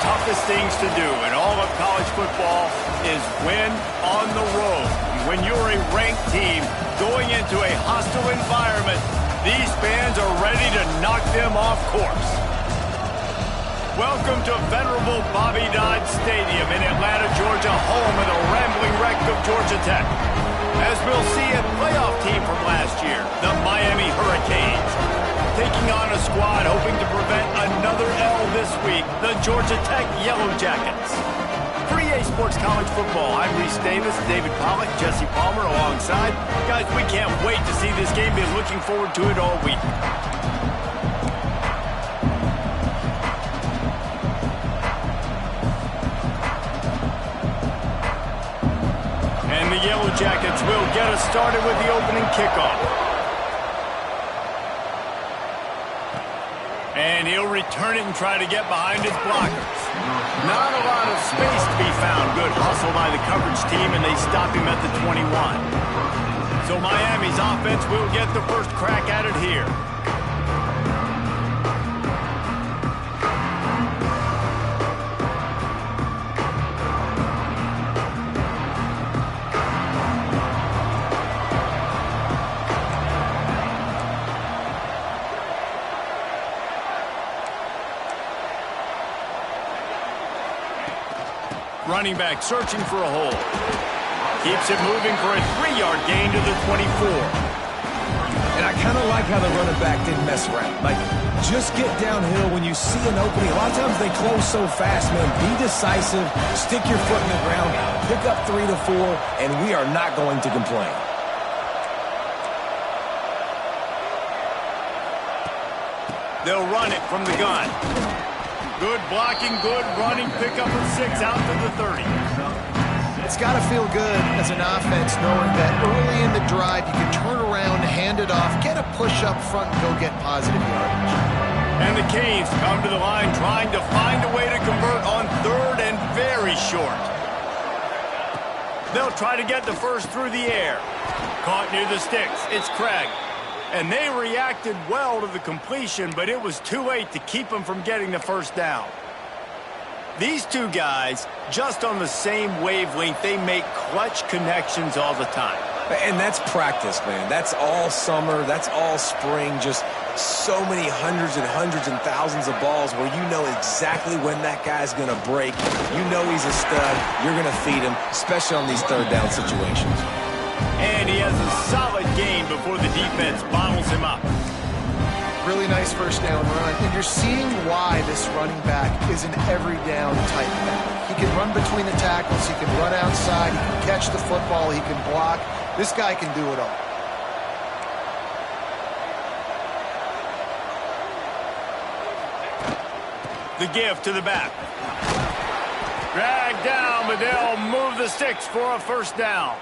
toughest things to do in all of college football is win on the road. When you're a ranked team going into a hostile environment, these fans are ready to knock them off course. Welcome to venerable Bobby Dodd Stadium in Atlanta, Georgia, home of the rambling wreck of Georgia Tech. As we'll see a playoff team from last year, the Miami Hurricanes, taking on a squad hoping to prevent another L this week, the Georgia Tech Yellow Jackets. For EA Sports College Football, I'm Reese Davis, David Pollack, Jesse Palmer alongside. Guys, we can't wait to see this game. Been looking forward to it all week. And the Yellow Jackets will get us started with the opening kickoff. And he'll return it and try to get behind his blockers. Not a lot of space to be found. Good hustle by the coverage team, and they stop him at the 21. So Miami's offense will get the first crack at it here. Running back searching for a hole. Keeps it moving for a 3-yard gain to the 24. And I kind of like how the running back didn't mess around. Like, just get downhill when you see an opening. A lot of times they close so fast, man. Be decisive, stick your foot in the ground, pick up 3 to 4, and we are not going to complain. They'll run it from the gun. Good blocking, good running, pickup of 6 out to the 30. It's got to feel good as an offense knowing that early in the drive you can turn around, hand it off, get a push up front, and go get positive yardage. And the Canes come to the line trying to find a way to convert on 3rd and very short. They'll try to get the first through the air. Caught near the sticks. It's Craig. And they reacted well to the completion, but it was too late to keep them from getting the first down. These two guys, just on the same wavelength, they make clutch connections all the time. And that's practice, man. That's all summer. That's all spring. Just so many hundreds and thousands of balls where you know exactly when that guy's going to break. You know he's a stud. You're going to feed him, especially on these 3rd down situations. And he has a solid gain before the defense bottles him up. Really nice first down run. And you're seeing why this running back is an every down type back. He can run between the tackles. He can run outside. He can catch the football. He can block. This guy can do it all. The give to the back. Drag down, but they'll move the sticks for a first down.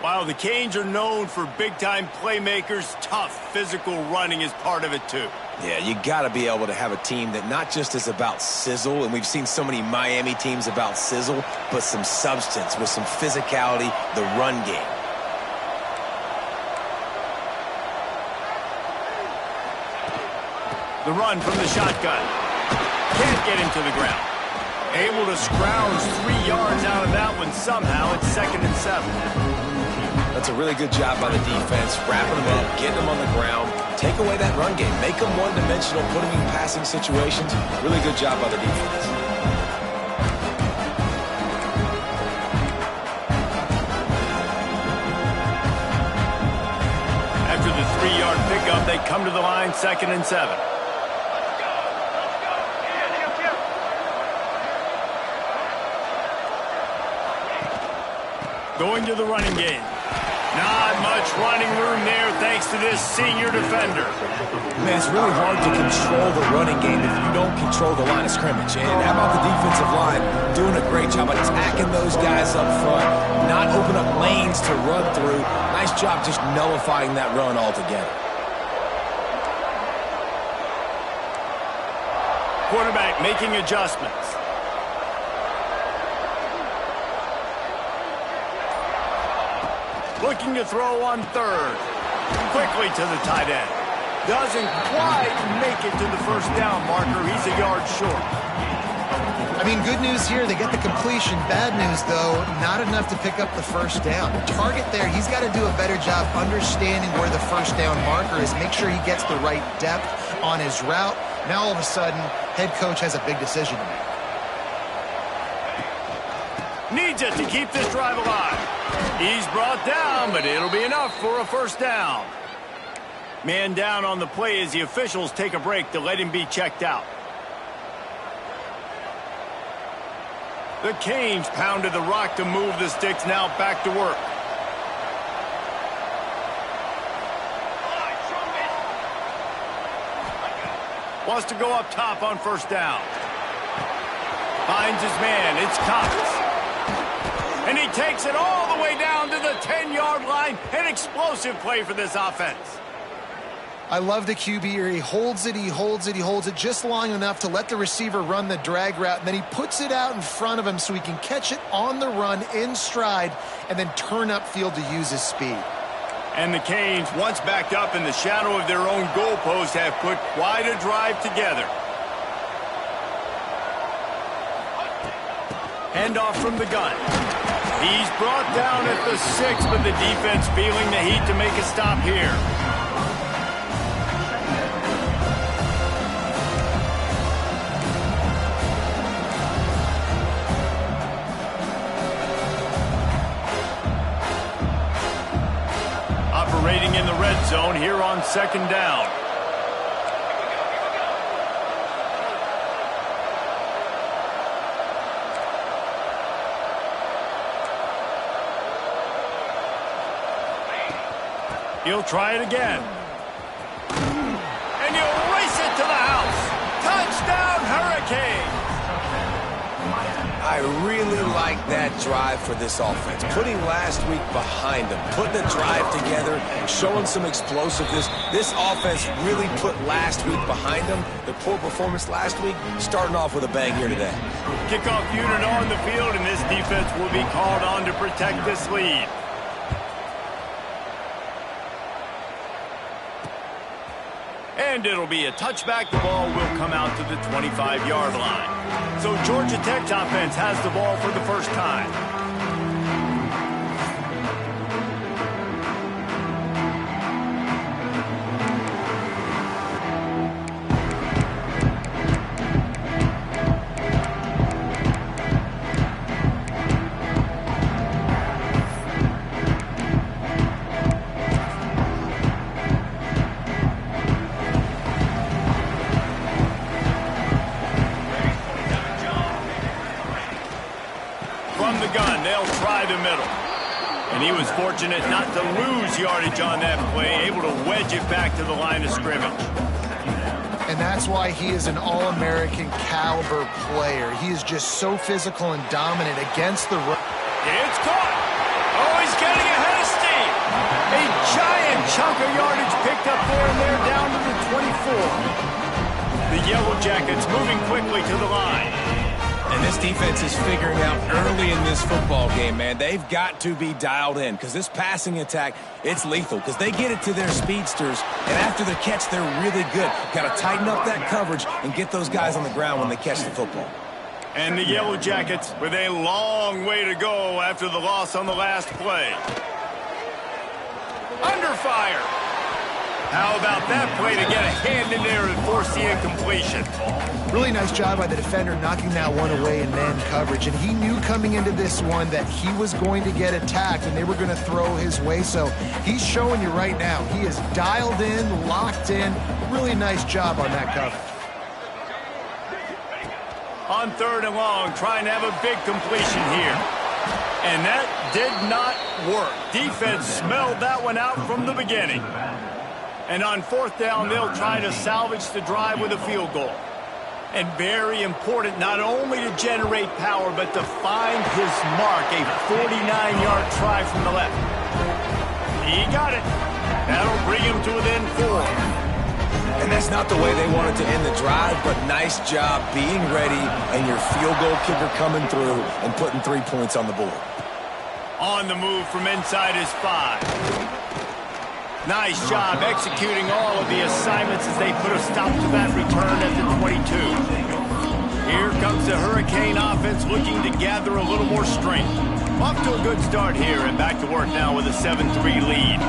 While the Canes are known for big-time playmakers, tough physical running is part of it too. Yeah, you got to be able to have a team that not just is about sizzle, and we've seen so many Miami teams about sizzle, but some substance with some physicality, the run game. The run from the shotgun. Can't get him to the ground. Able to scrounge 3 yards out of that one somehow. It's 2nd and 7. That's a really good job by the defense, wrapping them up, getting them on the ground, take away that run game, make them one-dimensional, put them in passing situations. Really good job by the defense. After the 3-yard pickup, they come to the line, 2nd and 7. Going to the running game. Not much running room there thanks to this senior defender. Man, it's really hard to control the running game if you don't control the line of scrimmage. And how about the defensive line doing a great job attacking those guys up front, not open up lanes to run through. Nice job just nullifying that run altogether. Quarterback making adjustments. Looking to throw on 3rd. Quickly to the tight end. Doesn't quite make it to the first down marker. He's a yard short. I mean, good news here, they get the completion. Bad news, though, not enough to pick up the first down. Target there, he's got to do a better job understanding where the first down marker is, make sure he gets the right depth on his route. Now, all of a sudden, head coach has a big decision to make. Needs it to keep this drive alive. He's brought down, but it'll be enough for a first down. Man down on the play as the officials take a break to let him be checked out. The Canes pounded the rock to move the sticks, now back to work. Wants to go up top on first down. Finds his man, it's Cox. And he takes it all the way down to the 10-yard line. An explosive play for this offense. I love the QB here. He holds it just long enough to let the receiver run the drag route, and then he puts it out in front of him so he can catch it on the run in stride and then turn upfield to use his speed. And the Canes, once backed up in the shadow of their own goalpost, have put quite a drive together. Handoff from the gun. He's brought down at the 6, but the defense feeling the heat to make a stop here. Operating in the red zone here on second down. He'll try it again. And he'll race it to the house. Touchdown, Hurricanes! I really like that drive for this offense. Putting last week behind them, putting a drive together, showing some explosiveness. This offense really put last week behind them. The poor performance last week, starting off with a bang here today. Kickoff unit on the field, and this defense will be called on to protect this lead. And it'll be a touchback. The ball will come out to the 25-yard line. So Georgia Tech's offense has the ball for the first time. The middle. And he was fortunate not to lose yardage on that play, able to wedge it back to the line of scrimmage. And that's why he is an All-American caliber player. He is just so physical and dominant against the run. It's caught. Oh, he's getting ahead of steam. A giant chunk of yardage picked up there, and they're down to the 24. The Yellow Jackets moving quickly to the line. And this defense is figuring out early in this football game, man. They've got to be dialed in because this passing attack, it's lethal because they get it to their speedsters, and after the catch, they're really good. Got to tighten up that coverage and get those guys on the ground when they catch the football. And the Yellow Jackets with a long way to go after the loss on the last play. Under fire. How about that play to get a hand in there and force the incompletion? Really nice job by the defender knocking that one away in man coverage. And he knew coming into this one that he was going to get attacked and they were going to throw his way. So he's showing you right now. He is dialed in, locked in. Really nice job on that coverage. On third and long, trying to have a big completion here. And that did not work. Defense smelled that one out from the beginning. And on fourth down, they'll try to salvage the drive with a field goal. And very important, not only to generate power, but to find his mark, a 49-yard try from the left. He got it. That'll bring him to within 4. And that's not the way they wanted to end the drive, but nice job being ready and your field goal kicker coming through and putting 3 points on the board. On the move from inside his 5. Nice job executing all of the assignments as they put a stop to that return at the 22. Here comes the Hurricane offense looking to gather a little more strength. Off to a good start here and back to work now with a 7-3 lead.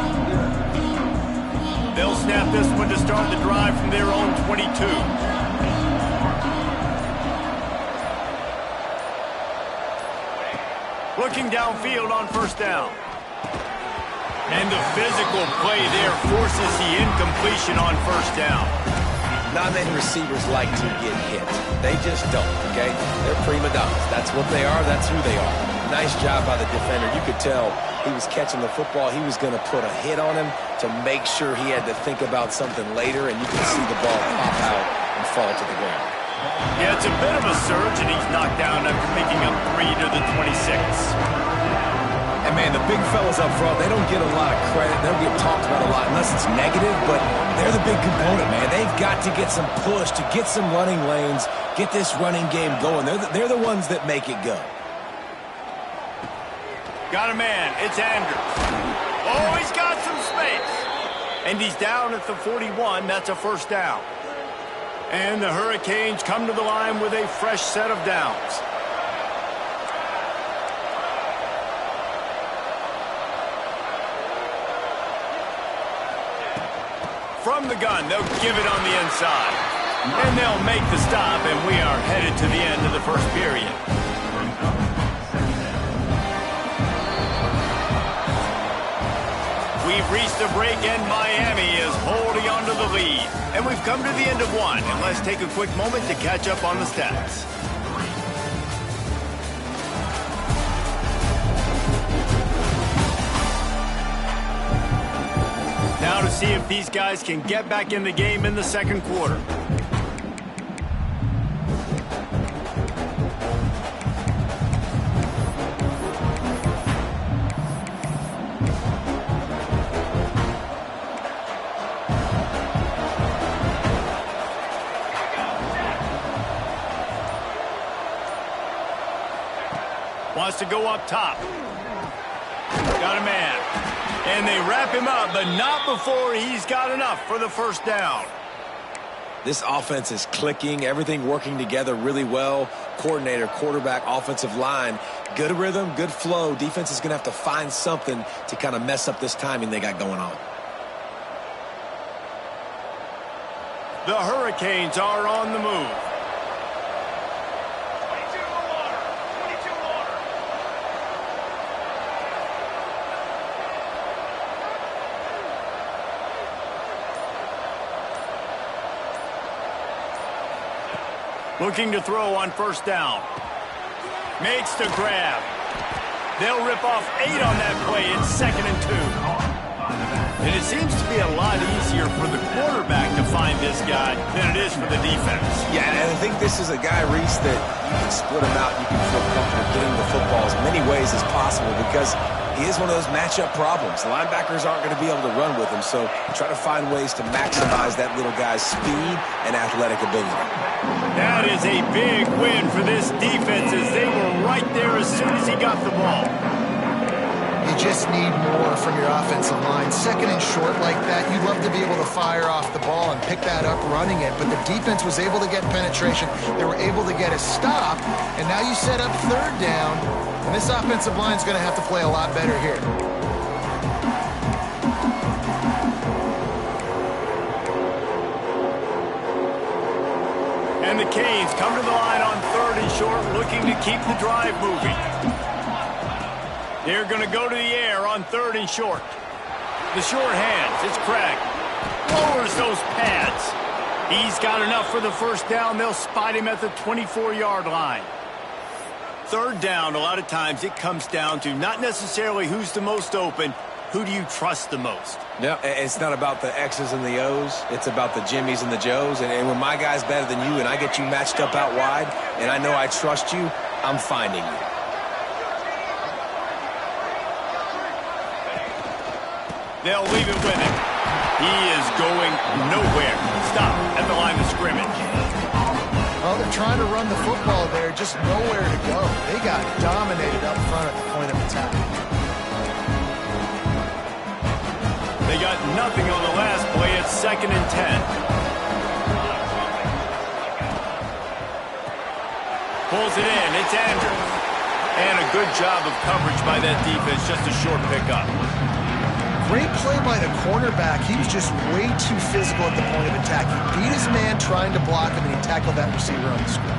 They'll snap this one to start the drive from their own 22. Looking downfield on first down. And the physical play there forces the incompletion on first down. Not many receivers like to get hit. They just don't, okay? They're prima donnas. That's what they are. That's who they are. Nice job by the defender. You could tell he was catching the football. He was going to put a hit on him to make sure he had to think about something later, and you can see the ball pop out and fall to the ground. Yeah, it's a bit of a surge, and he's knocked down after picking up 3 to the 26. And, man, the big fellas up front, they don't get a lot of credit. They don't get talked about a lot unless it's negative, but they're the big component, man. They've got to get some push, to get some running lanes, get this running game going. They're the ones that make it go. Got a man. It's Andrews. Oh, he's got some space. And he's down at the 41. That's a first down. And the Hurricanes come to the line with a fresh set of downs. From the gun, they'll give it on the inside. And they'll make the stop, and we are headed to the end of the first period. We've reached the break, and Miami is holding on to the lead. And we've come to the end of one, and let's take a quick moment to catch up on the stats. Now to see if these guys can get back in the game in the second quarter. Wants to go up top. Got a man. And they wrap him up, but not before he's got enough for the first down. This offense is clicking, everything working together really well. Coordinator, quarterback, offensive line, good rhythm, good flow. Defense is going to have to find something to kind of mess up this timing they got going on. The Hurricanes are on the move. Looking to throw on first down. Makes the grab. They'll rip off 8 on that play. It's 2nd and 2. And it seems to be a lot easier for the quarterback to find this guy than it is for the defense. Yeah, and I think this is a guy, Reese, that you can split him out. You can feel comfortable getting the football as many ways as possible because he is one of those matchup problems. Linebackers aren't going to be able to run with him, so try to find ways to maximize that little guy's speed and athletic ability. That is a big win for this defense as they were right there as soon as he got the ball. You just need more from your offensive line. 2nd and short like that, you'd love to be able to fire off the ball and pick that up running it, but the defense was able to get penetration. They were able to get a stop, and now you set up 3rd down, and this offensive line is going to have to play a lot better here. And the Canes come to the line on 3rd and short, looking to keep the drive moving. They're going to go to the air on 3rd and short. The short hands, it's Craig. Lowers those pads. He's got enough for the first down. They'll spot him at the 24-yard line. 3rd down, a lot of times it comes down to not necessarily who's the most open, who do you trust the most? Yeah, it's not about the X's and the O's. It's about the Jimmies and the Joes. And when my guy's better than you and I get you matched up out wide and I know I trust you, I'm finding you. They'll leave it with him. He is going nowhere. Stop at the line of scrimmage. Well, they're trying to run the football there, just nowhere to go. They got dominated up front at the point of attack. They got nothing 2nd and 10. Pulls it in. It's Andrews. And a good job of coverage by that defense. Just a short pickup. Great play by the cornerback. He was just way too physical at the point of attack. He beat his man trying to block him, and he tackled that receiver on the screen.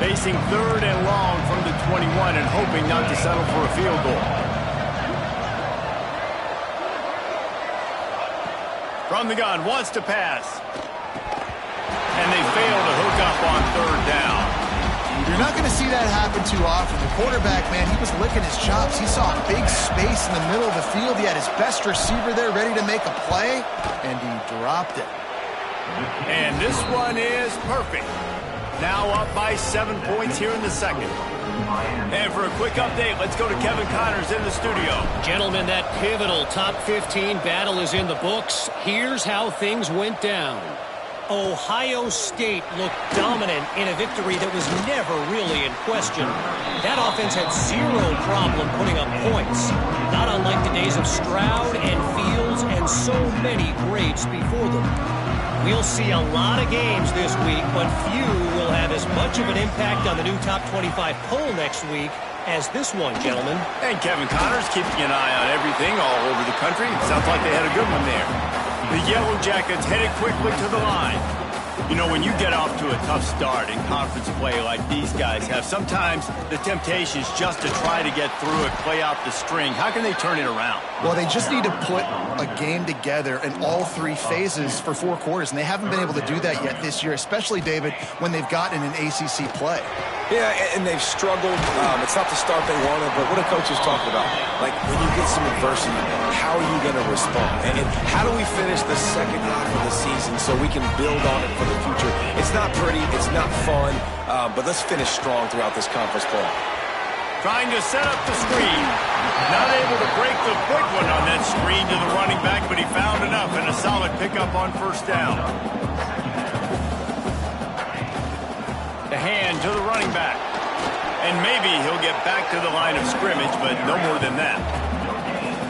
Facing 3rd and long from the 21 and hoping not to settle for a field goal. From the gun, wants to pass. And they fail to hook up on 3rd down. You're not going to see that happen too often. The quarterback, man, he was licking his chops. He saw a big space in the middle of the field. He had his best receiver there ready to make a play, and he dropped it. And this one is perfect. Now up by 7 points here in the 2nd. And for a quick update, let's go to Kevin Connors in the studio. Gentlemen, that pivotal top 15 battle is in the books. Here's how things went down. Ohio State looked dominant in a victory that was never really in question. That offense had zero problem putting up points, not unlike the days of Stroud and Fields and so many greats before them. We'll see a lot of games this week, but few will have as much of an impact on the new top 25 poll next week as this one, gentlemen. And Kevin Connors keeping an eye on everything all over the country. It sounds like they had a good one there. The Yellow Jackets headed quickly to the line. You know, when you get off to a tough start in conference play like these guys have, sometimes the temptation is just to try to get through it, play out the string. How can they turn it around? Well, they just need to put a game together in all 3 phases for 4 quarters, and they haven't been able to do that yet this year, especially, David, when they've gotten an ACC play. Yeah, and they've struggled. It's not the start they wanted, but what a coach is talking about. Like, when you get some adversity, how are you going to respond? And how do we finish the second half of the season so we can build on it for the future? It's not pretty. It's not fun. But let's finish strong throughout this conference play. Trying to set up the screen. Not able to break the big one on that screen to the running back, but he found enough and a solid pickup on 1st down. The hand to the running back. And maybe he'll get back to the line of scrimmage, but no more than that.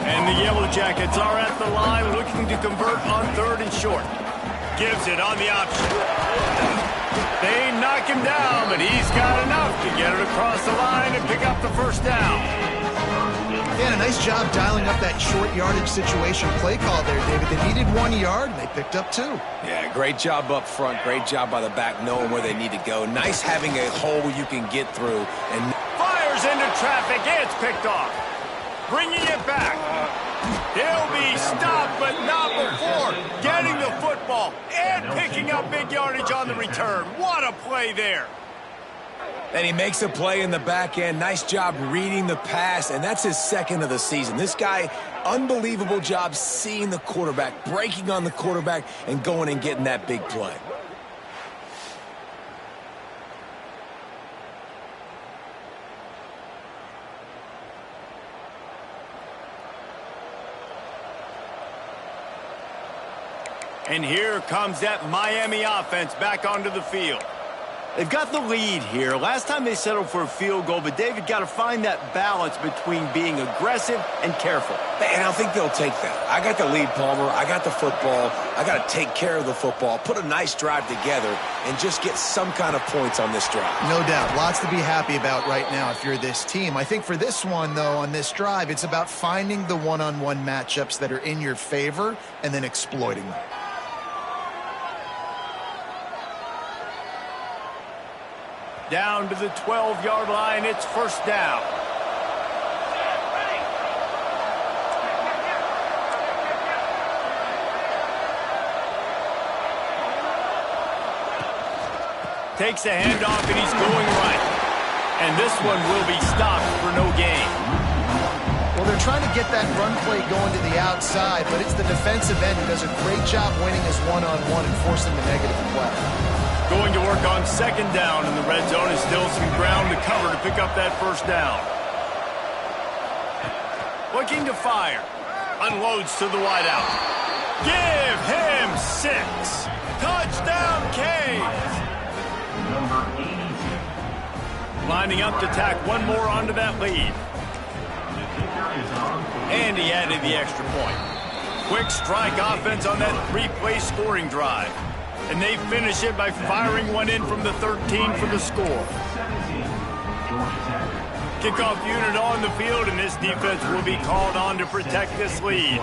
And the Yellow Jackets are at the line looking to convert on 3rd and short. Gives it on the option. They knock him down, but he's got enough to get it across the line and pick up the 1st down. Yeah, a nice job dialing up that short yardage situation play call there, David. They needed 1 yard, and they picked up 2. Yeah, great job up front. Great job by the back knowing where they need to go. Nice having a hole you can get through. And fires into traffic. It's picked off. Bringing it back. He'll be stopped, but not before getting the football and picking up big yardage on the return. What a play there. And he makes a play in the back end. Nice job reading the pass, and that's his 2nd of the season. This guy, unbelievable job seeing the quarterback, breaking on the quarterback, and going and getting that big play. And here comes that Miami offense back onto the field. They've got the lead here. Last time they settled for a field goal, but David got to find that balance between being aggressive and careful. And I think they'll take that. I got the lead, Palmer. I got the football. I got to take care of the football, put a nice drive together, and just get some kind of points on this drive. No doubt. Lots to be happy about right now if you're this team. I think for this one, though, on this drive, it's about finding the one-on-one matchups that are in your favor and then exploiting them. Down to the 12-yard line, it's 1st down. Takes a handoff, and he's going right. And this one will be stopped for no gain. Well, they're trying to get that run play going to the outside, but it's the defensive end who does a great job winning his one-on-one and forcing the negative play. Going to work on 2nd down in the red zone, and still some ground to cover to pick up that 1st down. Looking to fire. Unloads to the wideout. Give him 6. Touchdown, Canes. Lining up to tack one more onto that lead. And he added the extra point. Quick strike offense on that 3-play scoring drive. And they finish it by firing one in from the 13 for the score. Kickoff unit on the field, and this defense will be called on to protect this lead.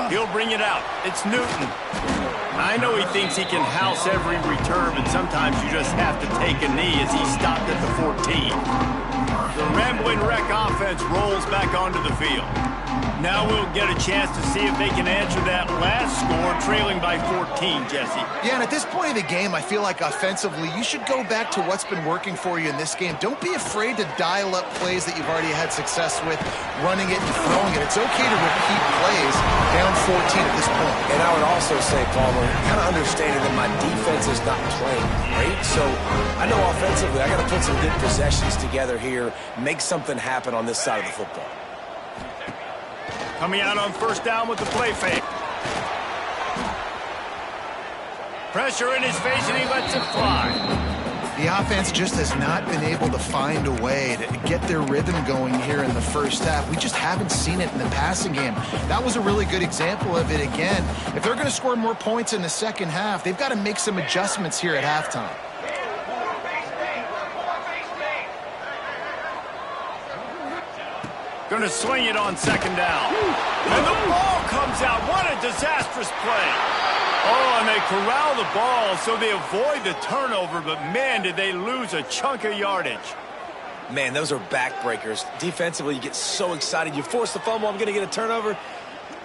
He'll bring it out. It's Newton. I know he thinks he can house every return, but sometimes you just have to take a knee as he stopped at the 14. The Rambling Wreck offense rolls back onto the field. Now we'll get a chance to see if they can answer that last score, trailing by 14, Jesse. Yeah, and at this point of the game, I feel like offensively, you should go back to what's been working for you in this game. Don't be afraid to dial up plays that you've already had success with, running it and throwing it. It's okay to repeat plays down 14 at this point. And I would also say, Palmer, kind of understanding that my defense is not playing great. So I know offensively, I got to put some good possessions together here, make something happen on this side of the football. Coming out on first down with the play fake. Pressure in his face, and he lets it fly. The offense just has not been able to find a way to get their rhythm going here in the first half. We just haven't seen it in the passing game. That was a really good example of it again. If they're going to score more points in the second half, they've got to make some adjustments here at halftime. Going to swing it on second down. And the ball comes out. What a disastrous play. Oh, and they corral the ball so they avoid the turnover, but man, did they lose a chunk of yardage. Man, those are backbreakers. Defensively, you get so excited. You force the fumble, I'm going to get a turnover,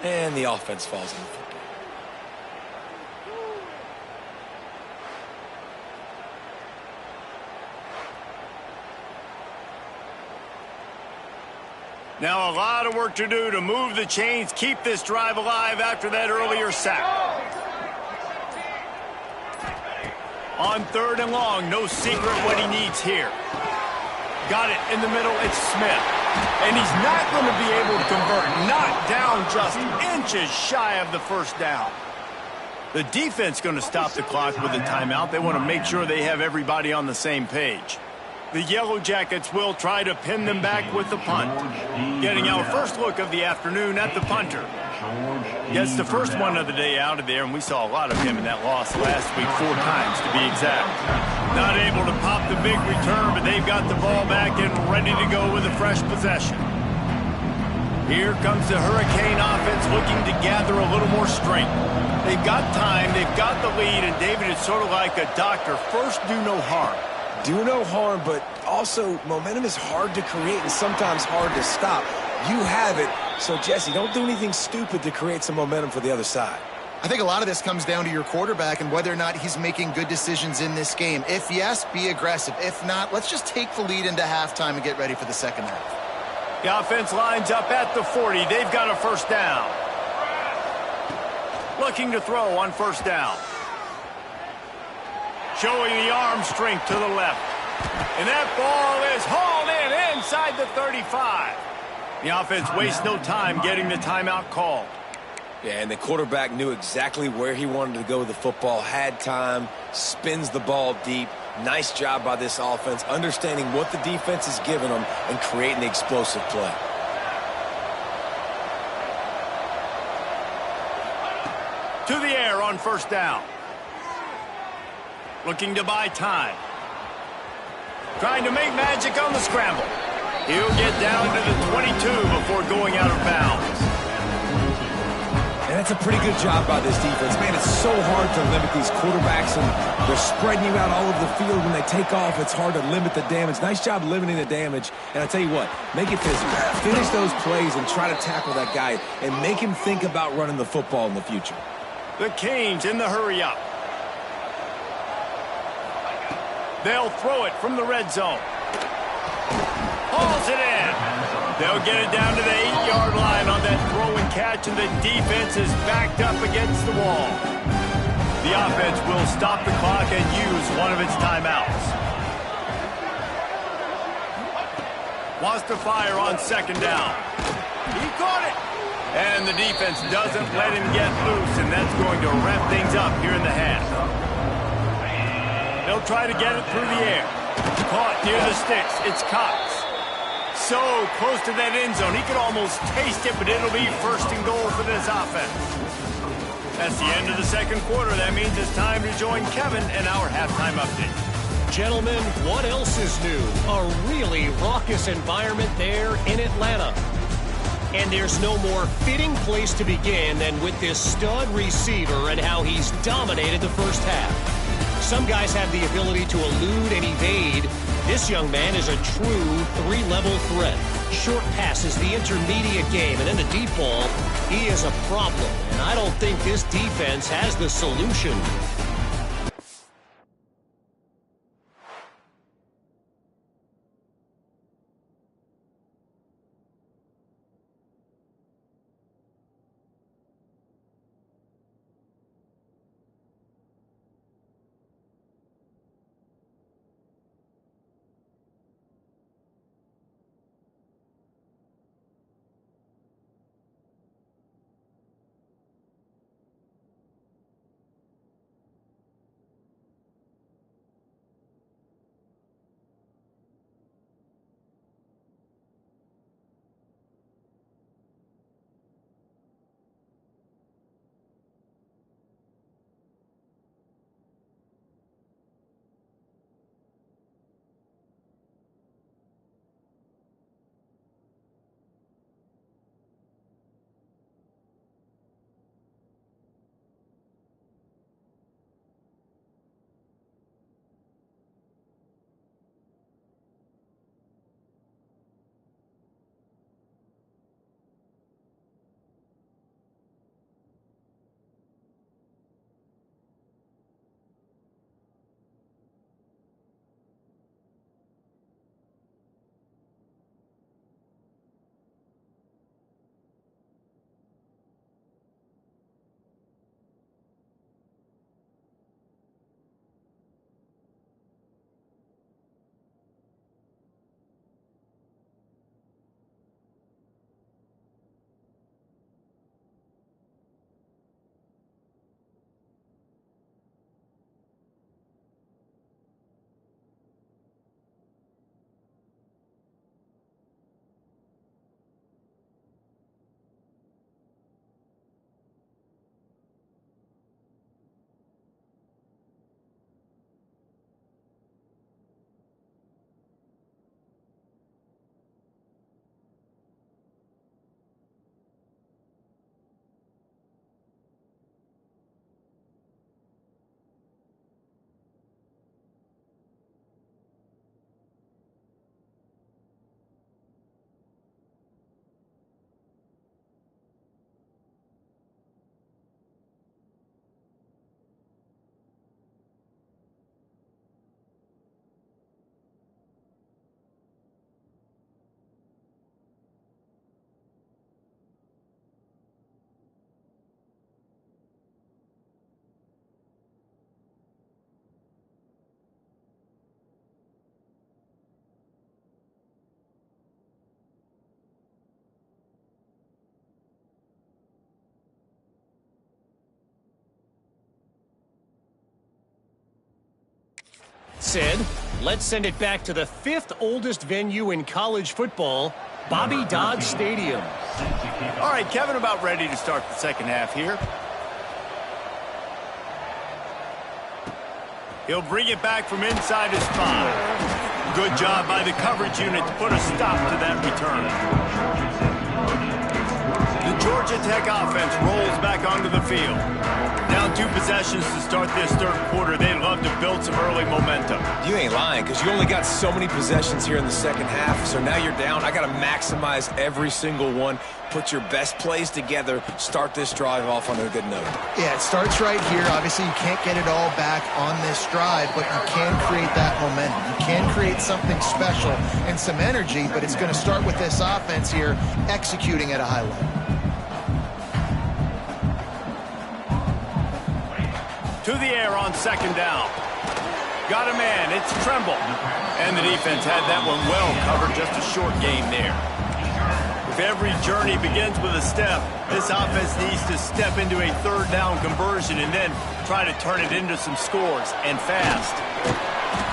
and the offense falls in the football. Now a lot of work to do to move the chains, keep this drive alive after that earlier sack. On third and long, no secret what he needs here. Got it in the middle, it's Smith. And he's not going to be able to convert. Not down, just inches shy of the first down. The defense going to stop the clock with a timeout. They want to make sure they have everybody on the same page. The Yellow Jackets will try to pin them back with the punt. Getting our first look of the afternoon at the punter. Gets the first one of the day out of there, and we saw a lot of him in that loss last week, 4 times to be exact. Not able to pop the big return, but they've got the ball back and ready to go with a fresh possession. Here comes the Hurricane offense looking to gather a little more strength. They've got time, they've got the lead, and David is sort of like a doctor. First, do no harm. Do no harm, but also momentum is hard to create and sometimes hard to stop. You have it, so Jesse, don't do anything stupid to create some momentum for the other side. I think a lot of this comes down to your quarterback and whether or not he's making good decisions in this game. If yes, be aggressive. If not, let's just take the lead into halftime and get ready for the second half. The offense lines up at the 40. They've got a first down. Looking to throw on first down. Showing the arm strength to the left. And that ball is hauled in inside the 35. The offense wastes no time getting the timeout called. Yeah, and the quarterback knew exactly where he wanted to go with the football, had time, spins the ball deep. Nice job by this offense, understanding what the defense is giving them and creating the explosive play. To the air on first down. Looking to buy time. Trying to make magic on the scramble. He'll get down to the 22 before going out of bounds. And that's a pretty good job by this defense. Man, it's so hard to limit these quarterbacks, and they're spreading you out all over the field. When they take off, it's hard to limit the damage. Nice job limiting the damage. And I tell you what, make it physical. Finish those plays and try to tackle that guy and make him think about running the football in the future. The Canes in the hurry up. They'll throw it from the red zone. Hauls it in. They'll get it down to the 8-yard line on that throw and catch, and the defense is backed up against the wall. The offense will stop the clock and use one of its timeouts. Wants to fire on second down. He caught it. And the defense doesn't let him get loose, and that's going to wrap things up here in the half. They'll try to get it through the air. Caught near the sticks. It's Cox. so close to that end zone. He could almost taste it, but it'll be first and goal for this offense. That's the end of the second quarter. That means it's time to join Kevin in our halftime update. Gentlemen, what else is new? A really raucous environment there in Atlanta. And there's no more fitting place to begin than with this stud receiver and how he's dominated the first half. Some guys have the ability to elude and evade. This young man is a true three-level threat. Short passes, the intermediate game, and then the deep ball. He is a problem, and I don't think this defense has the solution. Said, let's send it back to the fifth oldest venue in college football, Bobby Dodd Stadium. All right, Kevin, about ready to start the second half here. He'll bring it back from inside his 5. Good job by the coverage unit to put a stop to that return. The Georgia Tech offense rolls back onto the field. Down 2 possessions to start this third quarter. They'd love to build some early momentum. You ain't lying, because you only got so many possessions here in the second half, so now you're down. I got to maximize every single one. Put your best plays together. Start this drive off on a good note. Yeah, it starts right here. Obviously, you can't get it all back on this drive, but you can create that momentum. You can create something special and some energy, but it's going to start with this offense here executing at a high level. To the air on second down. Got a man. It's Tremble. And the defense had that one well covered. Just a short gain there. If every journey begins with a step, this offense needs to step into a third down conversion and then try to turn it into some scores, and fast.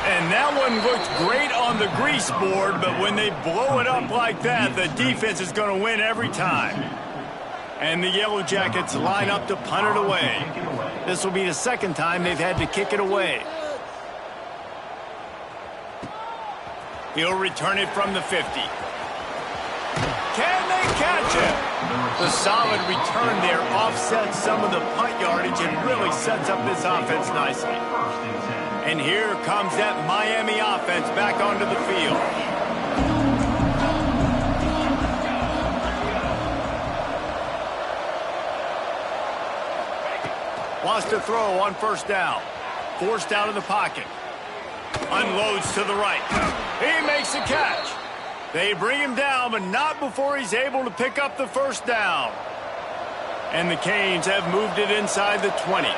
And that one looked great on the grease board, but when they blow it up like that, the defense is going to win every time. And the Yellow Jackets line up to punt it away. This will be the second time they've had to kick it away. He'll return it from the 50. Can they catch it? The solid return there offsets some of the punt yardage and really sets up this offense nicely. And here comes that Miami offense back onto the field. Wants to throw on first down. Forced out of the pocket. Unloads to the right. He makes the catch. They bring him down, but not before he's able to pick up the first down. And the Canes have moved it inside the 20.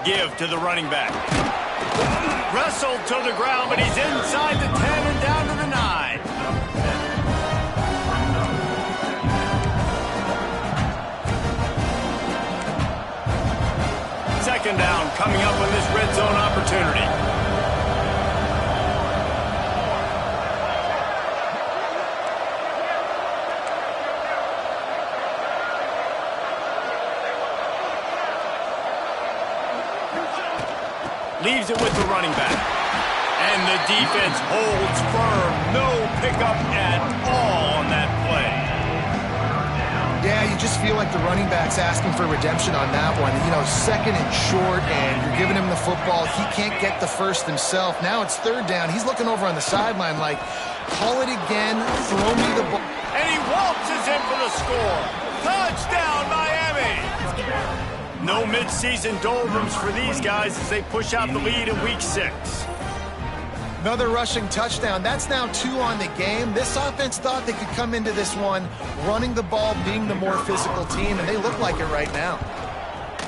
Give to the running back. Wrestled to the ground, but he's inside the 10 and down to the 9. Second down coming up on this red zone opportunity. Leaves it with the running back. And the defense holds firm. No pickup at all on that play. Yeah, you just feel like the running back's asking for redemption on that one. You know, second and short, and you're giving him the football. He can't get the first himself. Now it's third down. He's looking over on the sideline like, call it again, throw me the ball. And he waltzes in for the score. Touchdown, Miami! No midseason doldrums for these guys as they push out the lead in Week 6. Another rushing touchdown. That's now 2 on the game. This offense thought they could come into this one running the ball, being the more physical team, and they look like it right now.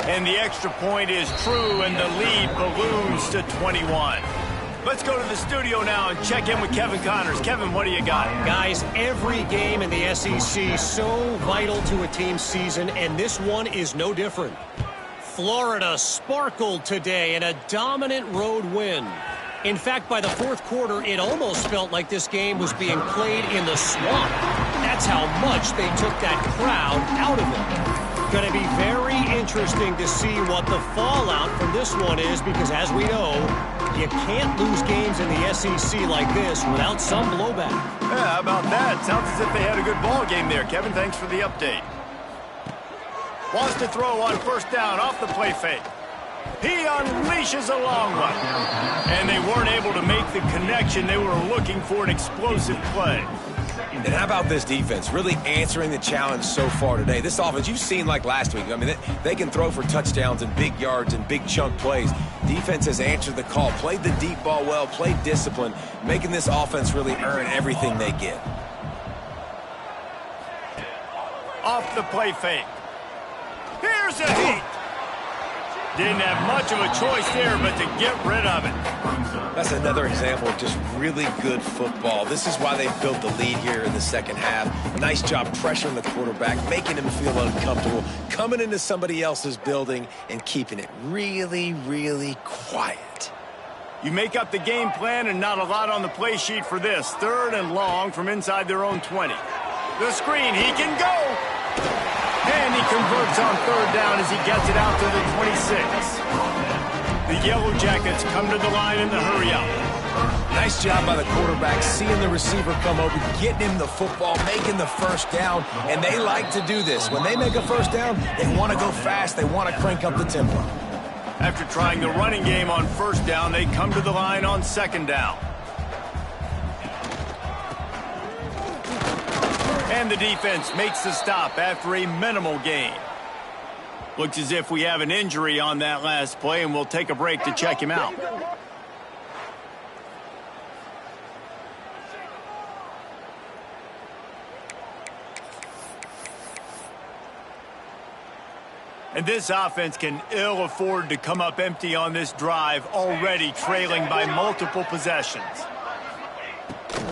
And the extra point is true, and the lead balloons to 21. Let's go to the studio now and check in with Kevin Connors. Kevin, what do you got? Guys, every game in the SEC so vital to a team's season, and this one is no different. Florida sparkled today in a dominant road win. In fact, by the fourth quarter, it almost felt like this game was being played in the swamp. That's how much they took that crowd out of it. Going to be very interesting to see what the fallout from this one is, because as we know, you can't lose games in the SEC like this without some blowback. Yeah, how about that? Sounds as if they had a good ball game there. Kevin, thanks for the update. Wants to throw on first down off the play fake. He unleashes a long one. And they weren't able to make the connection. They were looking for an explosive play. And how about this defense really answering the challenge so far today? This offense, you've seen like last week. I mean, they can throw for touchdowns and big yards and big chunk plays. Defense has answered the call, played the deep ball well, played discipline, making this offense really earn everything they get. Off the play fake. Here's a heat. Didn't have much of a choice there, but to get rid of it. That's another example of just really good football. This is why they built the lead here in the second half. Nice job pressuring the quarterback, making him feel uncomfortable, coming into somebody else's building and keeping it really, really quiet. You make up the game plan and not a lot on the play sheet for this. Third and long from inside their own 20. The screen, he can go. And he converts on third down as he gets it out to the 26. The Yellow Jackets come to the line in the hurry-up. Nice job by the quarterback, seeing the receiver come open, getting him the football, making the first down, and they like to do this. When they make a first down, they want to go fast, they want to crank up the tempo. After trying the running game on first down, they come to the line on second down. And the defense makes the stop after a minimal gain. Looks as if we have an injury on that last play, and we'll take a break to check him out. And this offense can ill afford to come up empty on this drive, already trailing by multiple possessions.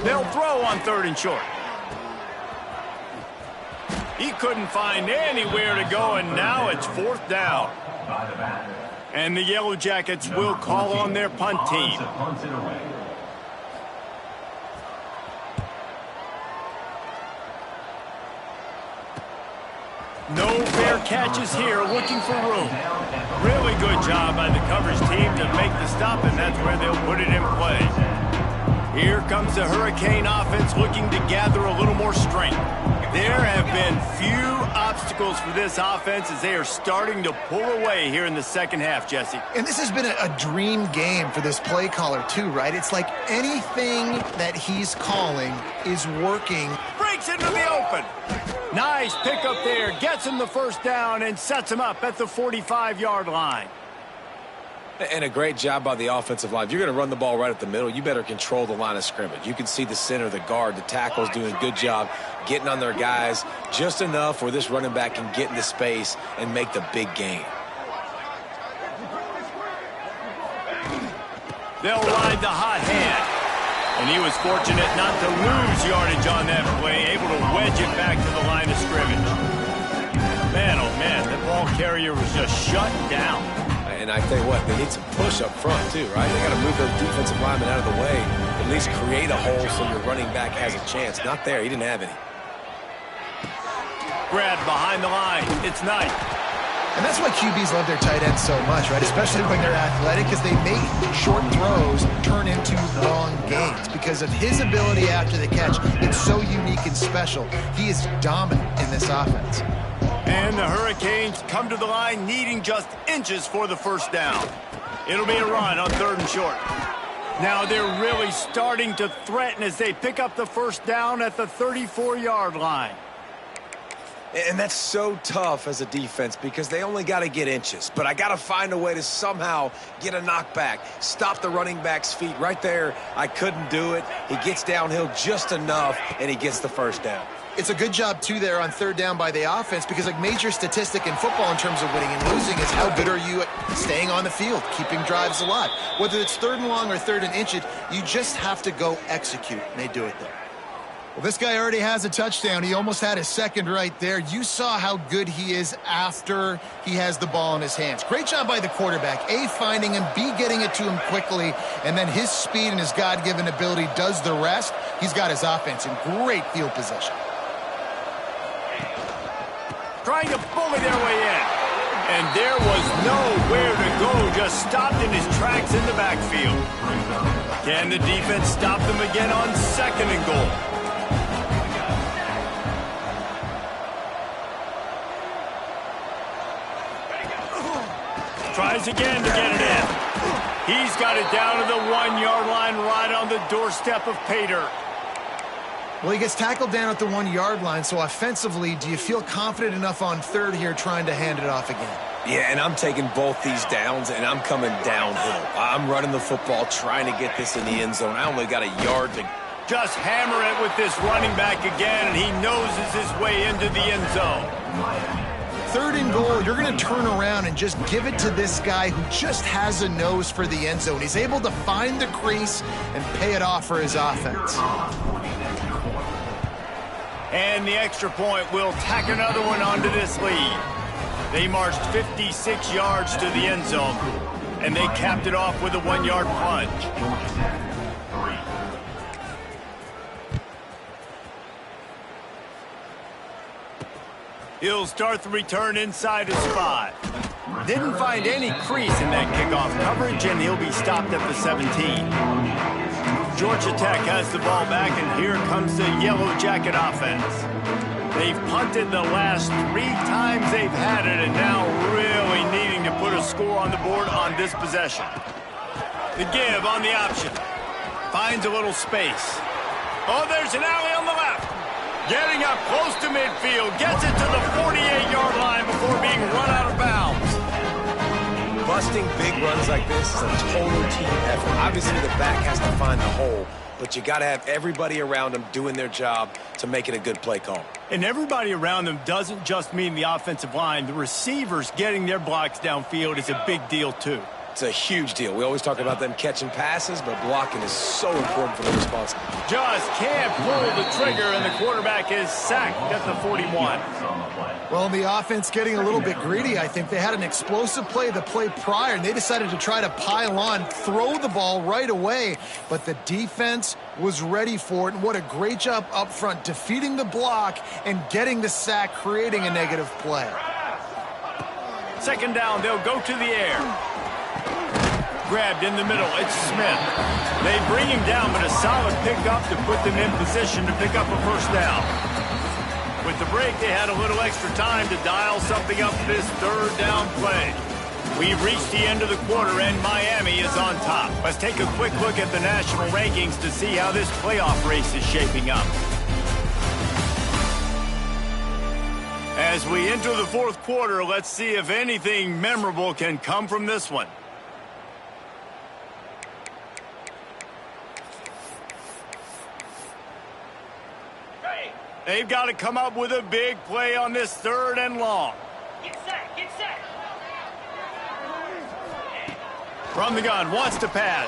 They'll throw on 3rd and short. He couldn't find anywhere to go, and now it's 4th down. And the Yellow Jackets will call on their punt team. No fair catches here, looking for room. Really good job by the coverage team to make the stop, and that's where they'll put it in play. Here comes the Hurricane offense looking to gather a little more strength. There have been few obstacles for this offense as they are starting to pull away here in the second half, Jesse. And this has been a dream game for this play caller too, right? It's like anything that he's calling is working. Breaks into the open. Nice pickup there. Gets him the 1st down and sets him up at the 45-yard line. And a great job by the offensive line. If you're going to run the ball right at the middle, you better control the line of scrimmage. You can see the center, the guard, the tackles doing a good job getting on their guys just enough where this running back can get into space and make the big gain. They'll ride the hot hand. And he was fortunate not to lose yardage on that play, able to wedge it back to the line of scrimmage. Man, oh man, the ball carrier was just shut down. And I tell you what, they need some push up front too, right? They got to move those defensive linemen out of the way, at least create a hole so your running back has a chance. Not there, he didn't have any. Grab behind the line, it's Knight. And that's why QBs love their tight ends so much, right? Especially when they're athletic, because they make short throws turn into long gains. Because of his ability after the catch, it's so unique and special. He is dominant in this offense. And the Hurricanes come to the line needing just inches for the 1st down. It'll be a run on 3rd and short. Now they're really starting to threaten as they pick up the 1st down at the 34-yard line. And that's so tough as a defense because they only got to get inches. But I got to find a way to somehow get a knockback, stop the running back's feet. Right there, I couldn't do it. He gets downhill just enough, and he gets the 1st down. It's a good job, too, there on 3rd down by the offense because a major statistic in football in terms of winning and losing is how good are you at staying on the field, keeping drives alive. Whether it's 3rd and long or 3rd and inches, you just have to go execute, and they do it there. Well, this guy already has a touchdown. He almost had his 2nd right there. You saw how good he is after he has the ball in his hands. Great job by the quarterback. A, finding him, B, getting it to him quickly, and then his speed and his God-given ability does the rest. He's got his offense in great field position. Trying to bully their way in. And there was nowhere to go, just stopped in his tracks in the backfield. Can the defense stop them again on 2nd and goal? Tries again to get it in. He's got it down to the 1-yard line right on the doorstep of Pater. Well, he gets tackled down at the 1-yard line, so offensively, do you feel confident enough on 3rd here trying to hand it off again? Yeah, and I'm taking both these downs, and I'm coming downhill. I'm running the football, trying to get this in the end zone. I only got a yard to just hammer it with this running back again, and he noses his way into the end zone. 3rd and goal, you're going to turn around and just give it to this guy who just has a nose for the end zone. He's able to find the crease and pay it off for his offense. And the extra point will tack another one onto this lead. They marched 56 yards to the end zone, and they capped it off with a 1-yard plunge. He'll start the return inside his spot. Didn't find any crease in that kickoff coverage, and he'll be stopped at the 17. Georgia Tech has the ball back, and here comes the Yellow Jacket offense. They've punted the last 3 times they've had it, and now really needing to put a score on the board on this possession. The give on the option. Finds a little space. Oh, there's an alley on the left. Getting up close to midfield, gets it to the 48-yard line before being run out of bounds. Busting big runs like this is a total team effort. Obviously, the back has to find the hole, but you got to have everybody around them doing their job to make it a good play call. And everybody around them doesn't just mean the offensive line. The receivers getting their blocks downfield is a big deal, too. It's a huge deal. We always talk about them catching passes, but blocking is so important for the response. Just can't pull the trigger, and the quarterback is sacked at the 41. Well, the offense getting a little bit greedy, I think. They had an explosive play the play prior, and they decided to try to pile on, throw the ball right away. But the defense was ready for it, and what a great job up front, defeating the block and getting the sack, creating a negative play. Second down, they'll go to the air. Grabbed in the middle, it's Smith. They bring him down, but a solid pickup to put them in position to pick up a first down. With the break, they had a little extra time to dial something up for this third down play. We've reached the end of the quarter, and Miami is on top. Let's take a quick look at the national rankings to see how this playoff race is shaping up. As we enter the fourth quarter, let's see if anything memorable can come from this one. They've got to come up with a big play on this third and long. Get set, get set. From the gun, wants to pass.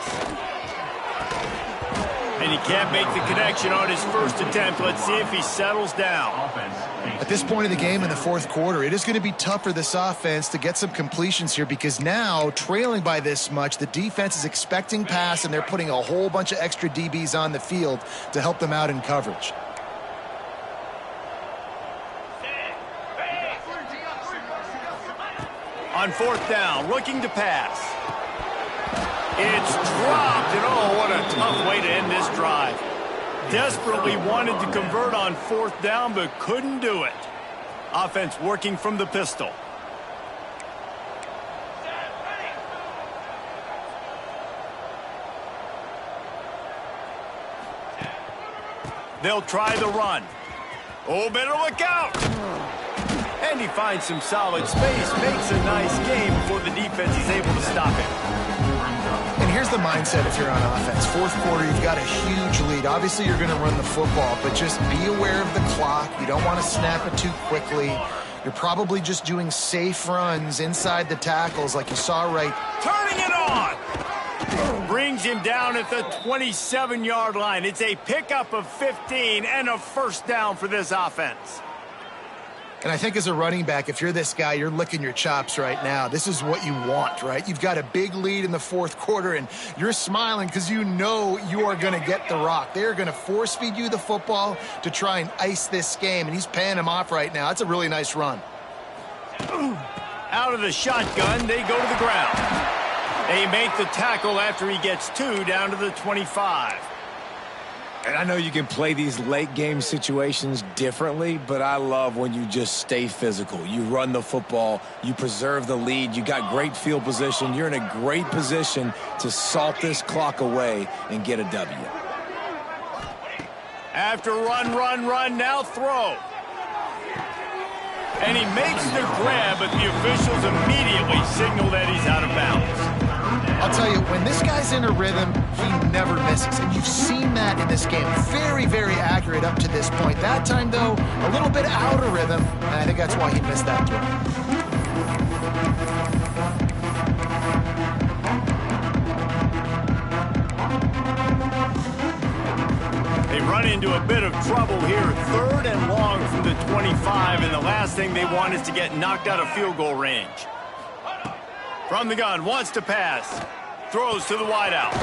And he can't make the connection on his first attempt. Let's see if he settles down. At this point of the game in the fourth quarter, it is going to be tough for this offense to get some completions here because now, trailing by this much, the defense is expecting pass, and they're putting a whole bunch of extra DBs on the field to help them out in coverage. On fourth down, looking to pass. It's dropped, and oh, what a tough way to end this drive. Desperately wanted to convert on fourth down, but couldn't do it. Offense working from the pistol. They'll try the run. Oh, better look out. And he finds some solid space, makes a nice game before the defense is able to stop him. And here's the mindset if you're on offense. Fourth quarter, you've got a huge lead. Obviously, you're going to run the football, but just be aware of the clock. You don't want to snap it too quickly. You're probably just doing safe runs inside the tackles like you saw right. Turning it on! Brings him down at the 27-yard line. It's a pickup of 15 and a first down for this offense. And I think as a running back, if you're this guy, you're licking your chops right now. This is what you want, right? You've got a big lead in the fourth quarter, and you're smiling because you know you are going to get the rock. They're going to force feed you the football to try and ice this game, and he's paying him off right now. That's a really nice run. Out of the shotgun, they go to the ground. They make the tackle after he gets two down to the 25. And I know you can play these late game situations differently, but I love when you just stay physical. You run the football, you preserve the lead, you got great field position. You're in a great position to salt this clock away and get a W. After run, now throw. And he makes the grab, but the officials immediately signal that he's out of bounds. I'll tell you, when this guy's in a rhythm, he never misses. And you've seen that in this game. Very, very accurate up to this point. That time, though, a little bit out of rhythm, and I think that's why he missed that throw. They run into a bit of trouble here. Third and long from the 25, and the last thing they want is to get knocked out of field goal range. From the gun, wants to pass. Throws to the wideout.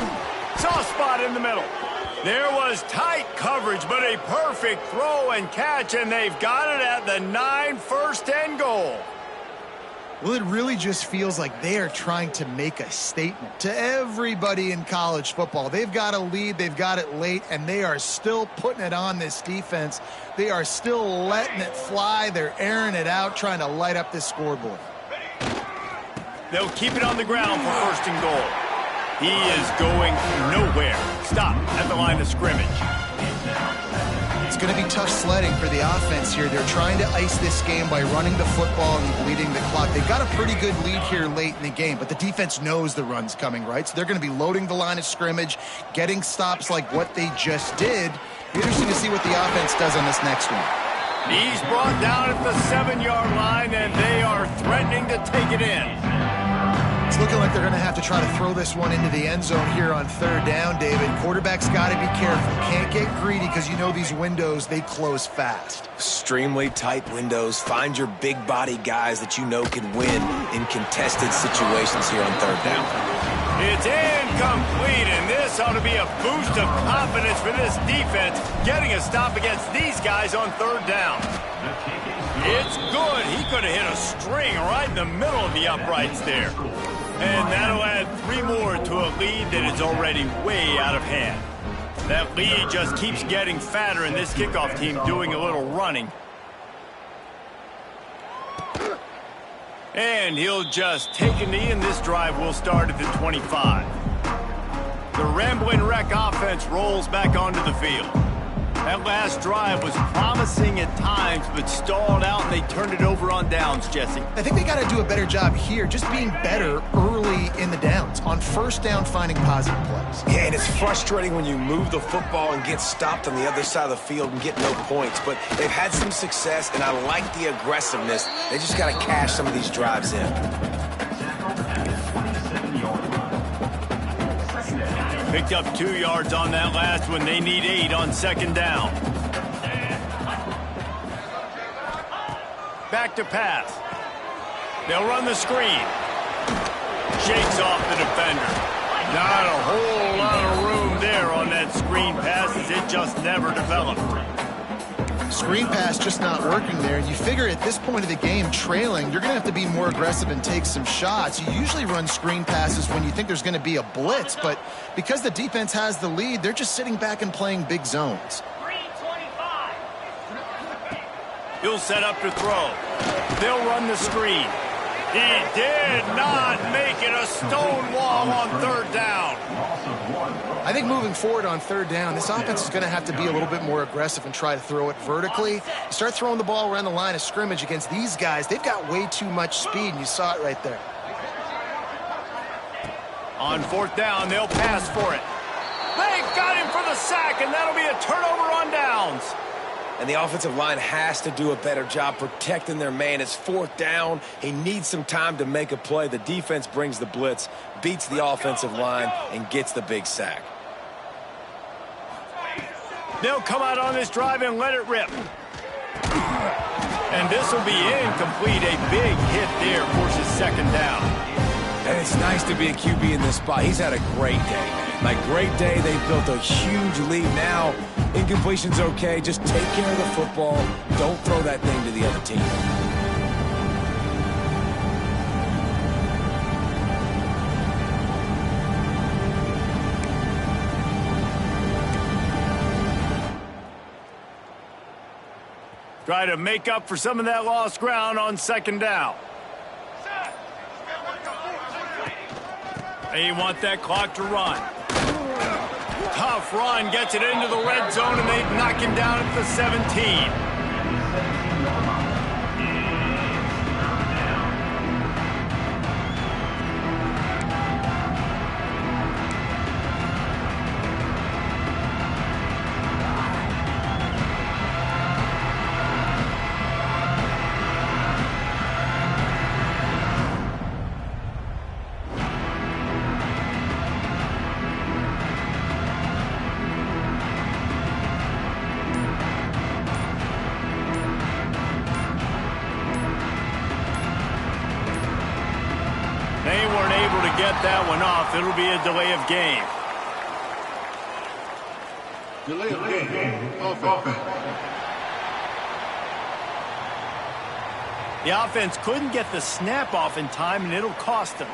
Soft spot in the middle. There was tight coverage, but a perfect throw and catch, and they've got it at the 9, first and goal. Well, it really just feels like they are trying to make a statement to everybody in college football. They've got a lead, they've got it late, and they are still putting it on this defense. They are still letting it fly. They're airing it out, trying to light up this scoreboard. They'll keep it on the ground for first and goal. He is going nowhere. Stop at the line of scrimmage. It's going to be tough sledding for the offense here. They're trying to ice this game by running the football and bleeding the clock. They've got a pretty good lead here late in the game, but the defense knows the run's coming, right? So they're going to be loading the line of scrimmage, getting stops like what they just did. Interesting to see what the offense does on this next one. He's brought down at the 7-yard line, and they are threatening to take it in. It's looking like they're going to have to try to throw this one into the end zone here on third down, David. Quarterback's got to be careful. Can't get greedy because you know these windows, they close fast. Extremely tight windows. Find your big body guys that you know can win in contested situations here on third down. It's incomplete, and this ought to be a boost of confidence for this defense, getting a stop against these guys on third down. It's good. He could have hit a string right in the middle of the uprights there. And that'll add 3 more to a lead that is already way out of hand. That lead just keeps getting fatter, and this kickoff team doing a little running. And he'll just take a knee, and this drive will start at the 25. The Rambling Wreck offense rolls back onto the field. That last drive was promising at times, but stalled out, and they turned it over on downs, Jesse. I think they got to do a better job here, just being better early in the downs. On first down, finding positive plays. Yeah, and it's frustrating when you move the football and get stopped on the other side of the field and get no points. But they've had some success, and I like the aggressiveness. They just got to cash some of these drives in. Picked up 2 yards on that last one. They need 8 on second down. Back to pass. They'll run the screen. Shakes off the defender. Not a whole lot of room there on that screen pass, as it just never developed. Screen pass just not working there. And you figure at this point of the game, trailing, you're going to have to be more aggressive and take some shots. You usually run screen passes when you think there's going to be a blitz, but because the defense has the lead, they're just sitting back and playing big zones. 325. He'll set up to throw. They'll run the screen. He did not make it a stone wall on third down. I think moving forward on third down, this offense is going to have to be a little bit more aggressive and try to throw it vertically. You start throwing the ball around the line of scrimmage against these guys, they've got way too much speed, and you saw it right there. On fourth down, they'll pass for it. They got him for the sack, and that'll be a turnover on downs. And the offensive line has to do a better job protecting their man. It's fourth down. He needs some time to make a play. The defense brings the blitz, beats the offensive line, and gets the big sack. They'll come out on this drive and let it rip. And this will be incomplete. A big hit there forces second down. And it's nice to be a QB in this spot. He's had a great day. Like, great day. They've built a huge lead now. Incompletion's okay. Just take care of the football. Don't throw that thing to the other team. Try to make up for some of that lost ground on second down. They want that clock to run. Tough run, gets it into the red zone, and they knock him down at the 17. They weren't able to get that one off. It'll be a delay of game. Delay of game. Offense. The offense couldn't get the snap off in time, and it'll cost them.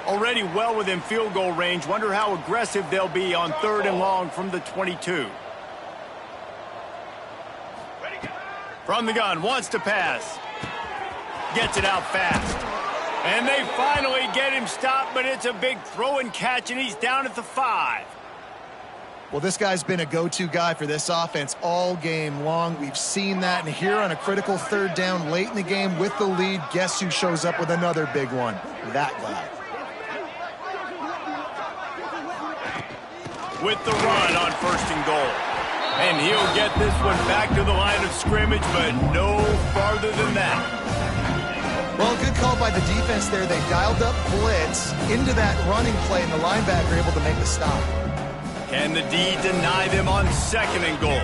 Already well within field goal range. Wonder how aggressive they'll be on third and long from the 22. From the gun, wants to pass. Gets it out fast. And they finally get him stopped, but it's a big throw and catch, and he's down at the 5. Well, this guy's been a go-to guy for this offense all game long. We've seen that, and here on a critical third down late in the game with the lead, guess who shows up with another big one? That guy. With the run on first and goal. And he'll get this one back to the line of scrimmage, but no farther than that. Well, good call by the defense there. They dialed up blitz into that running play, and the linebacker able to make the stop. Can the D deny them on 2nd and goal?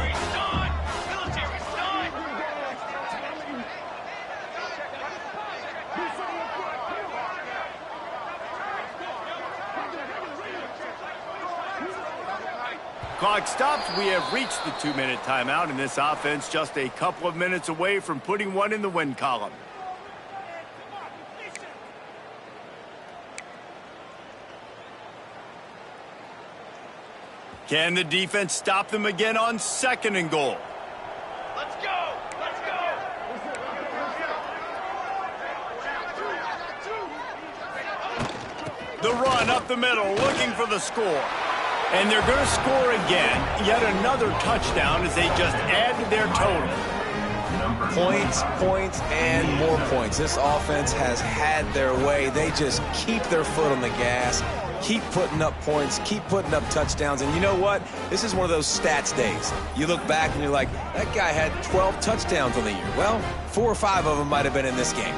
Clock stops. We have reached the 2-minute timeout, and this offense just a couple of minutes away from putting one in the win column. Can the defense stop them again on 2nd and goal? Let's go! Let's go! The run up the middle, looking for the score. And they're going to score again. Yet another touchdown as they just add to their total. Points, points, and more points. This offense has had their way. They just keep their foot on the gas, keep putting up points, keep putting up touchdowns. And you know what? This is one of those stats days. You look back and you're like, that guy had 12 touchdowns on the year. Well, 4 or 5 of them might have been in this game.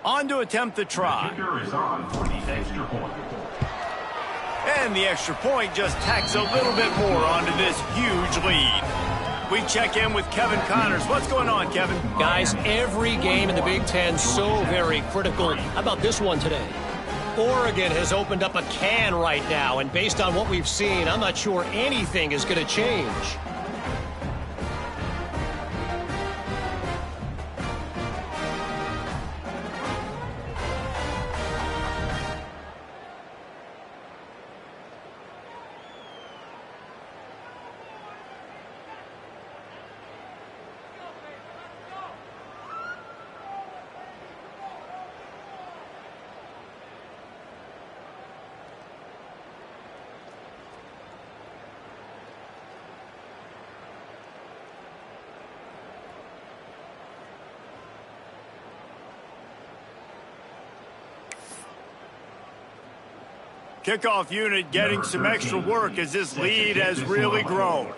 On to attempt the try. Kicker is on for the extra point. And the extra point just tacks a little bit more onto this huge lead. We check in with Kevin Connors. What's going on, Kevin? Guys, every game in the Big Ten so very critical. How about this one today? Oregon has opened up a can right now, and based on what we've seen, I'm not sure anything is going to change. Kickoff unit getting some extra work as this lead has really grown.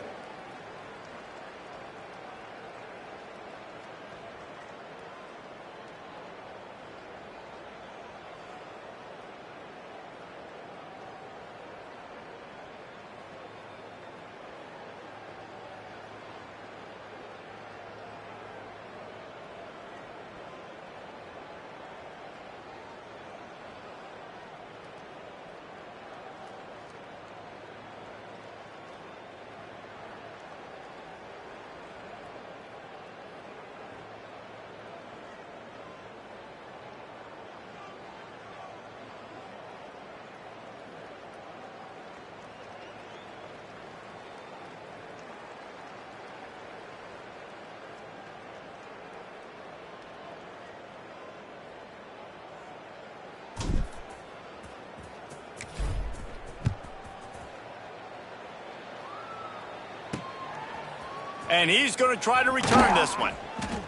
And he's going to try to return this one.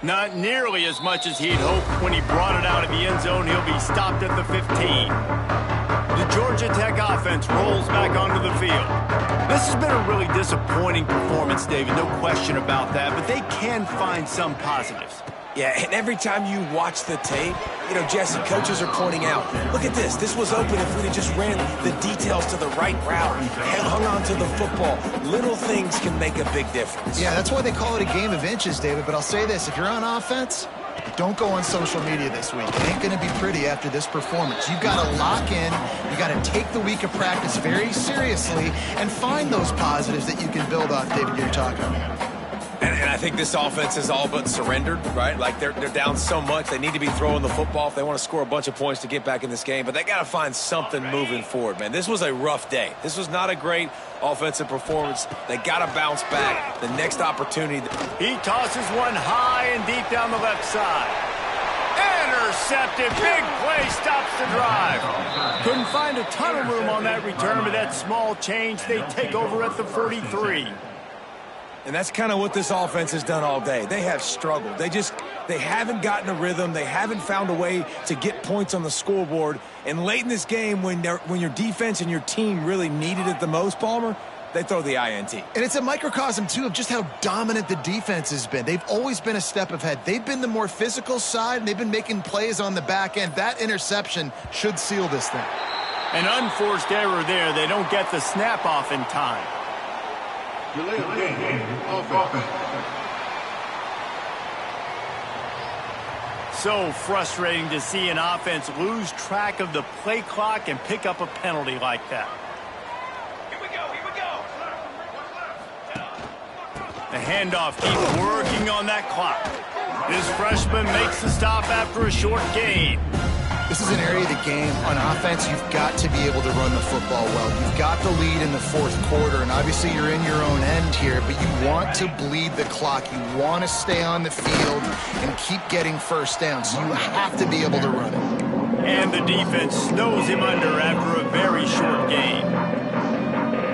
Not nearly as much as he'd hoped when he brought it out of the end zone. He'll be stopped at the 15. The Georgia Tech offense rolls back onto the field. This has been a really disappointing performance, David, no question about that, but they can find some positives. Yeah, and every time you watch the tape, you know, Jesse, coaches are pointing out, look at this. This was open if we'd have just ran the details to the right route and hung on to the football. Little things can make a big difference. Yeah, that's why they call it a game of inches, David. But I'll say this, if you're on offense, don't go on social media this week. It ain't going to be pretty after this performance. You've got to lock in. You got to take the week of practice very seriously and find those positives that you can build on, David, you're talking about. And I think this offense is all but surrendered, right? Like they're down so much. They need to be throwing the football if they want to score a bunch of points to get back in this game. But they got to find something moving forward, man. This was a rough day. This was not a great offensive performance. They got to bounce back. The next opportunity. He tosses one high and deep down the left side. And Intercepted. Big play stops the drive. Couldn't find a ton of room on that return, but that small change, they take over at the 43. And that's kind of what this offense has done all day. They have struggled. They haven't gotten a rhythm. They haven't found a way to get points on the scoreboard. And late in this game, when your defense and your team really needed it the most, Palmer, they throw the INT. And it's a microcosm, too, of just how dominant the defense has been. They've always been a step ahead. They've been the more physical side, and they've been making plays on the back end. That interception should seal this thing. An unforced error there. They don't get the snap off in time. So frustrating to see an offense lose track of the play clock and pick up a penalty like that. Here we go, here we go. The handoff keeps working on that clock. This freshman makes the stop after a short gain. This is an area of the game on offense you've got to be able to run the football well. You've got the lead in the fourth quarter, and obviously you're in your own end here, but you want to bleed the clock. You want to stay on the field and keep getting first down, so you have to be able to run it. And the defense snows him under after a very short gain.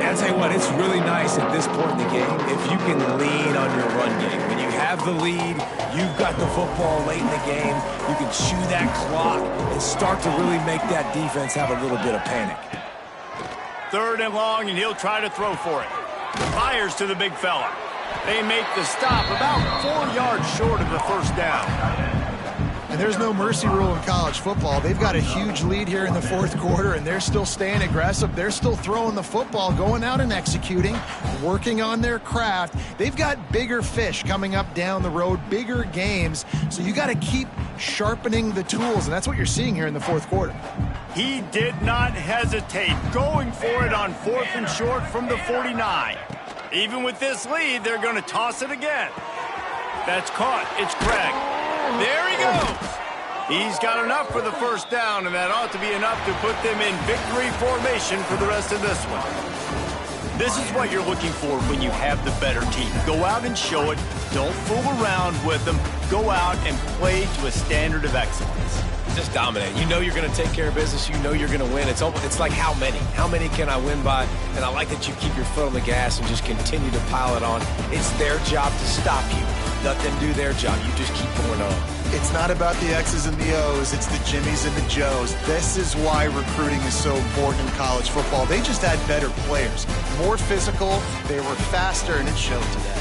I'll tell you what, it's really nice at this point in the game if you can lean on your run game. When you have the lead, you've got the football late in the game, you can chew that clock and start to really make that defense have a little bit of panic. 3rd and long, and he'll try to throw for it. Fires to the big fella. They make the stop about 4 yards short of the first down. And there's no mercy rule in college football. They've got a huge lead here in the fourth quarter, and they're still staying aggressive. They're still throwing the football, going out and executing, working on their craft. They've got bigger fish coming up down the road, bigger games. So you got to keep sharpening the tools, and that's what you're seeing here in the fourth quarter. He did not hesitate, going for it on 4th and short from the 49. Even with this lead, they're going to toss it again. That's caught. It's Craig. There he goes. He's got enough for the first down, and that ought to be enough to put them in victory formation for the rest of this one. This is what you're looking for when you have the better team. Go out and show it. Don't fool around with them. Go out and play to a standard of excellence. Just dominate. You know you're going to take care of business. You know you're going to win. It's like how many? How many can I win by? And I like that you keep your foot on the gas and just continue to pile it on. It's their job to stop you. Let them do their job. You just keep going on. It's not about the X's and the O's. It's the Jimmies and the Joes. This is why recruiting is so important in college football. They just had better players, more physical. They were faster, and it showed today.